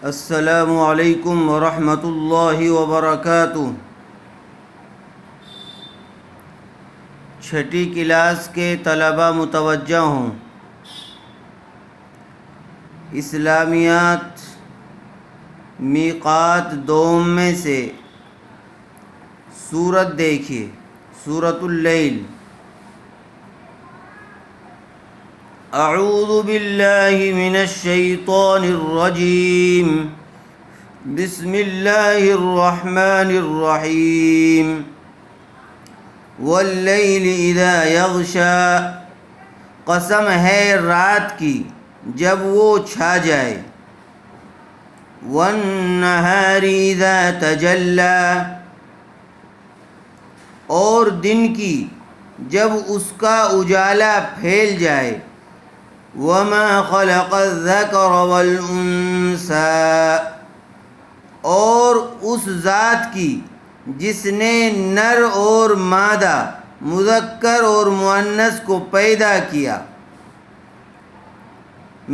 السلام علیکم ورحمۃ اللہ وبرکاتہ۔ چھٹی کلاس کے طلبہ متوجہ ہوں۔ اسلامیات میقات دوم میں سے سورت دیکھیے، سورۃ اللیل۔ اعوذ باللہ من الشیطان الرجیم، بسم اللہ الرحمن الرحیم۔ واللیل اذا یغشا، قسم ہے رات کی جب وہ چھا جائے۔ والنہار اذا تجلی، اور دن کی جب اس کا اجالا پھیل جائے۔ وما خلق الذکر والانثی، اور اس ذات کی جس نے نر اور مادہ، مذکر اور مؤنث کو پیدا کیا،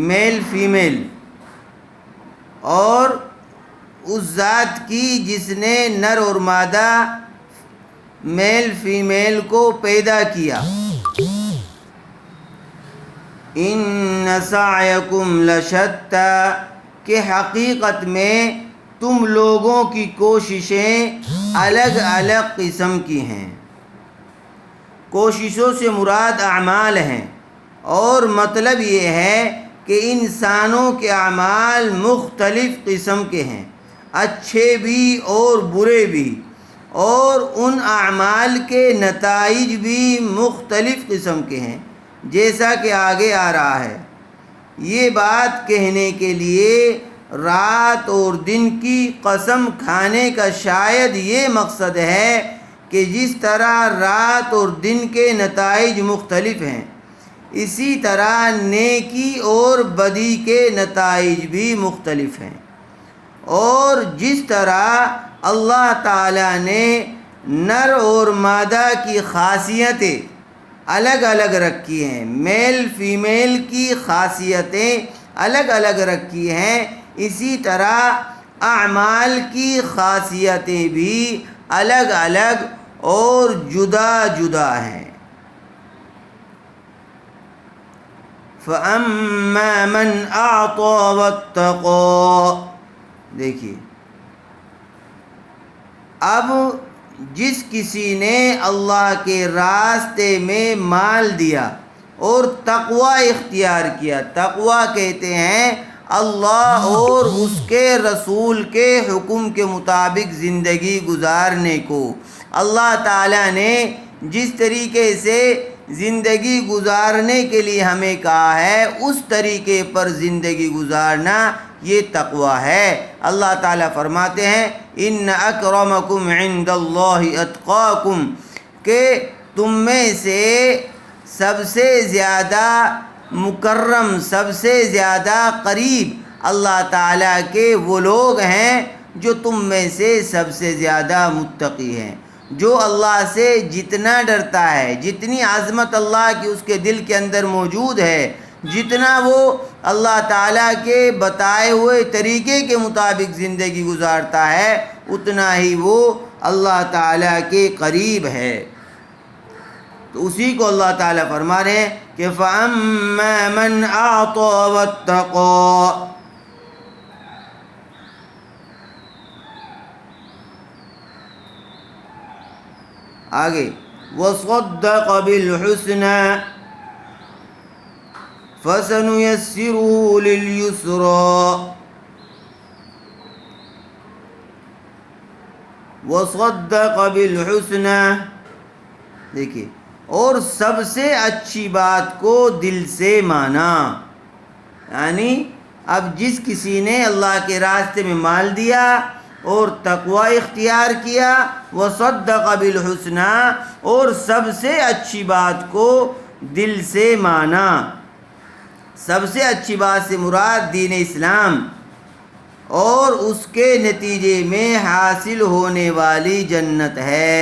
میل فیمیل، اور اس ذات کی جس نے نر اور مادہ، میل فیمیل کو پیدا کیا۔ ان سعیکم لشتی، کہ حقیقت میں تم لوگوں کی کوششیں الگ الگ قسم کی ہیں۔ کوششوں سے مراد اعمال ہیں، اور مطلب یہ ہے کہ انسانوں کے اعمال مختلف قسم کے ہیں، اچھے بھی اور برے بھی، اور ان اعمال کے نتائج بھی مختلف قسم کے ہیں، جیسا کہ آگے آ رہا ہے۔ یہ بات کہنے کے لیے رات اور دن کی قسم کھانے کا شاید یہ مقصد ہے کہ جس طرح رات اور دن کے نتائج مختلف ہیں، اسی طرح نیکی اور بدی کے نتائج بھی مختلف ہیں، اور جس طرح اللہ تعالیٰ نے نر اور مادہ کی خاصیتیں الگ الگ رکھی ہیں، میل فیمیل کی خاصیتیں الگ الگ رکھی ہیں، اسی طرح اعمال کی خاصیتیں بھی الگ الگ اور جدا جدا ہیں۔ فَأَمَّا مَنْ أَعْطَى وَاتَّقَى، دیکھیے اب جس کسی نے اللہ کے راستے میں مال دیا اور تقوی اختیار کیا، تقوی کہتے ہیں اللہ اور اس کے رسول کے حکم کے مطابق زندگی گزارنے کو۔ اللہ تعالیٰ نے جس طریقے سے زندگی گزارنے کے لیے ہمیں کہا ہے، اس طریقے پر زندگی گزارنا یہ تقوی ہے۔ اللہ تعالیٰ فرماتے ہیں ان اکرمکم عند اللہ اتقاکم، کہ تم میں سے سب سے زیادہ مکرم، سب سے زیادہ قریب اللہ تعالیٰ کے وہ لوگ ہیں جو تم میں سے سب سے زیادہ متقی ہیں۔ جو اللہ سے جتنا ڈرتا ہے، جتنی عظمت اللہ کی اس کے دل کے اندر موجود ہے، جتنا وہ اللہ تعالیٰ کے بتائے ہوئے طریقے کے مطابق زندگی گزارتا ہے، اتنا ہی وہ اللہ تعالیٰ کے قریب ہے۔ تو اسی کو اللہ تعالیٰ فرما رہے ہیں کہ فَأَمَّا مَنْ أَعْطَى وَاتَّقَى، آگے وَصَدَّقَ بِالْحُسْنَى فَسَنُيَسِّرُهُ لِلْيُسْرَى، وَصَدَّقَ بِالْحُسْنَى، دیکھیے اور سب سے اچھی بات کو دل سے مانا۔ یعنی اب جس کسی نے اللہ کے راستے میں مال دیا اور تقوی اختیار کیا، وصدق بالحسنى، اور سب سے اچھی بات کو دل سے مانا۔ سب سے اچھی بات سے مراد دین اسلام اور اس کے نتیجے میں حاصل ہونے والی جنت ہے۔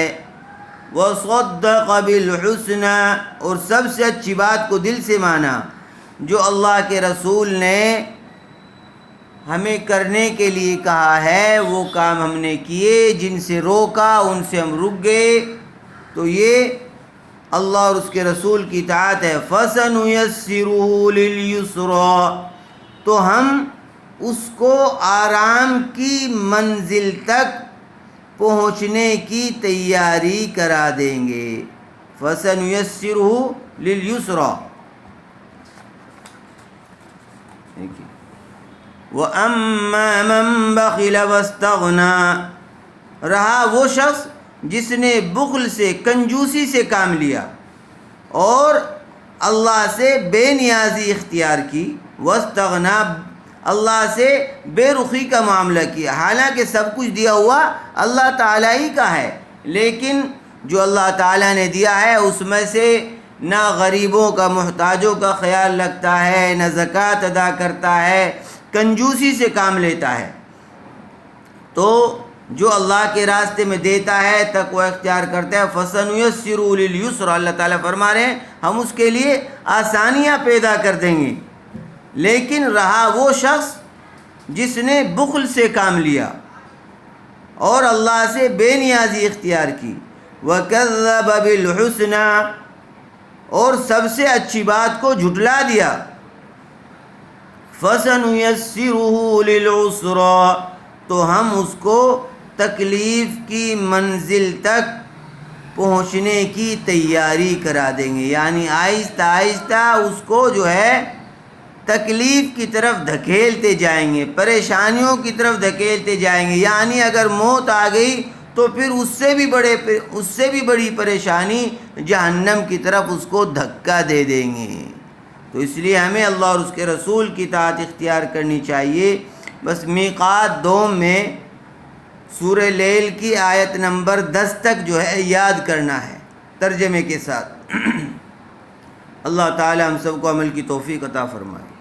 وَصَدَّقَ بِالْحُسْنَى، اور سب سے اچھی بات کو دل سے مانا جو اللہ کے رسول نے ہمیں کرنے کے لیے کہا ہے وہ کام ہم نے کیے، جن سے روکا ان سے ہم رک گئے، تو یہ اللہ اور اس کے رسول کی اطاعت ہے۔ فَسَنُيَسِّرُهُ لِلْيُسْرَى، تو ہم اس کو آرام کی منزل تک پہنچنے کی تیاری کرا دیں گے۔ فَسَنُيَسِّرُهُ لِلْيُسْرَى۔ وَأَمَّا مَنْ بَخِلَ وَاسْتَغْنَى، رہا وہ شخص جس نے بخل سے، کنجوسی سے کام لیا اور اللہ سے بے نیازی اختیار کی، واستغنا، اللہ سے بے رخی کا معاملہ کیا، حالانکہ سب کچھ دیا ہوا اللہ تعالیٰ ہی کا ہے، لیکن جو اللہ تعالیٰ نے دیا ہے اس میں سے نہ غریبوں کا، محتاجوں کا خیال رکھتا ہے، نہ زکوٰۃ ادا کرتا ہے، کنجوسی سے کام لیتا ہے۔ تو جو اللہ کے راستے میں دیتا ہے، تقوی اختیار کرتا ہے، فَسَنُيَسِّرُهُ لِلْيُسْرَى، اللہ تعالیٰ فرما رہے ہیں ہم اس کے لیے آسانیاں پیدا کر دیں گے۔ لیکن رہا وہ شخص جس نے بخل سے کام لیا اور اللہ سے بے نیازی اختیار کی، وَكَذَّبَ بِالْحُسْنَى، اور سب سے اچھی بات کو جھٹلا دیا، فَسَنُيَسِّرُهُ لِلْعُسْرَى، تو ہم اس کو تکلیف کی منزل تک پہنچنے کی تیاری کرا دیں گے، یعنی آہستہ آہستہ اس کو جو ہے تکلیف کی طرف دھکیلتے جائیں گے، پریشانیوں کی طرف دھکیلتے جائیں گے، یعنی اگر موت آ گئی تو پھر اس سے بھی بڑی پریشانی جہنم کی طرف اس کو دھکا دے دیں گے۔ تو اس لیے ہمیں اللہ اور اس کے رسول کی اطاعت اختیار کرنی چاہیے۔ بس میقات دوم میں سورہ لیل کی آیت نمبر 10 تک جو ہے یاد کرنا ہے ترجمے کے ساتھ۔ اللہ تعالی ہم سب کو عمل کی توفیق عطا فرمائے۔